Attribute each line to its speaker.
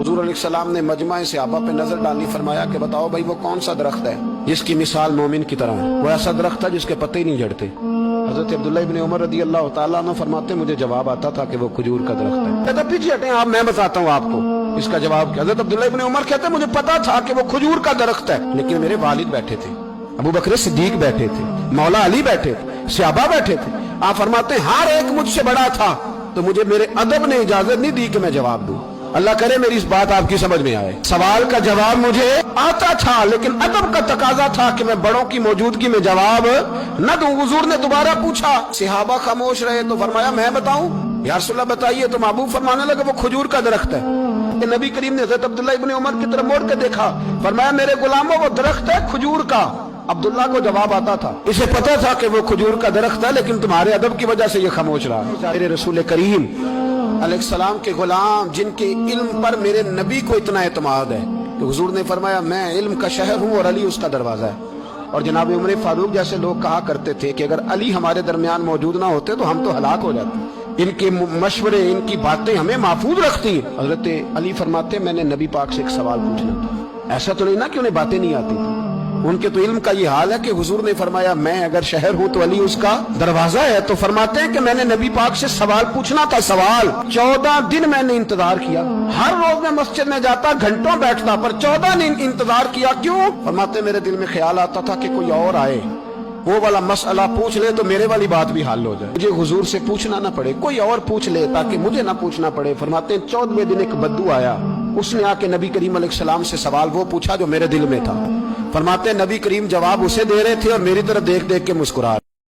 Speaker 1: हुजूर अलैहिस्सलाम ने मजमा सहाबा पे नजर डाली, फरमाया कि बताओ भाई वो कौन सा दरख्त है जिसकी मिसाल मोमिन की तरह है। वो ऐसा दरख्त है जिसके पत्ते ही नहीं झड़ते। हजरत अब्दुल्लाह इब्न उमर रदी अल्लाह तआला अन्हु फरमाते मुझे जवाब आता था कि वो खजूर का दरख्त है। कहता पीछे हटें आप, मैं बताता हूँ आपको इसका जवाब क्या। हजरत अब्दुल्लाह इब्न उमर कहते मुझे पता था कि वो खजूर का दरख्त है, लेकिन मेरे वालिद बैठे थे, अबू बकर सिद्दीक बैठे थे, मौला अली बैठे थे, सहाबा बैठे थे। आप फरमाते हर एक मुझसे बड़ा था, तो मुझे मेरे अदब ने इजाजत नहीं दी कि मैं जवाब दूं। अल्लाह करे मेरी इस बात आपकी समझ में आए। सवाल का जवाब मुझे आता था, लेकिन अदब का तकाजा था कि मैं बड़ों की मौजूदगी में जवाब न दूं। हुजूर ने दोबारा पूछा, सहाबा खामोश रहे, तो फरमाया मैं बताऊं? या रसूलल्लाह बताइए। तो महबूब फरमाने लगे वो खजूर का दरख्त है। नबी करीम ने हज़रत अब्दुल्लाह इब्न उमर की तरफ मोड़ के देखा, फरमाया मेरे गुलामों वो दरख्त है खजूर का। अब्दुल्ला को जवाब आता था, इसे पता था कि वो खजूर का दरख्त है, लेकिन तुम्हारे अदब की वजह से ये खामोश रहा। मेरे रसूल करीम अलैहिस्सलाम के गुलाम जिनके इल्म पर मेरे नबी को इतना एतमाद है कि हुजूर ने फरमाया मैं इल्म का शहर हूँ और अली उसका दरवाजा है। और जनाब उमर फारूक जैसे लोग कहा करते थे कि अगर अली हमारे दरमियान मौजूद ना होते तो हम तो हलाक हो जाते। इनके मशवरे, इनकी बातें हमें महफूज रखती हैं। हजरत अली फरमाते मैंने नबी पाक से एक सवाल पूछना था। ऐसा तो नहीं ना कि उन्हें बातें नहीं आती थी, उनके तो इल्म का ये हाल है कि हुजूर ने फरमाया मैं अगर शहर हूं तो अली उसका दरवाजा है। तो फरमाते हैं कि मैंने नबी पाक से सवाल पूछना था। सवाल 14 दिन मैंने इंतजार किया। हर रोज मैं मस्जिद में जाता, घंटों बैठता, पर 14 दिन इंतजार किया। क्यों? फरमाते मेरे दिल में ख्याल आता था कि कोई और आए, वो वाला मसला पूछ ले तो मेरे वाली बात भी हल हो जाए, मुझे हुजूर से पूछना ना पड़े, कोई और पूछ ले ताकि मुझे ना पूछना पड़े। फरमाते हैं 14वें दिन एक बद्दू आया, उसने आके नबी करीम अलैहिस्सलाम से सवाल वो पूछा जो मेरे दिल में था। फरमाते नबी करीम जवाब उसे दे रहे थे और मेरी तरफ देख देख के मुस्कुरा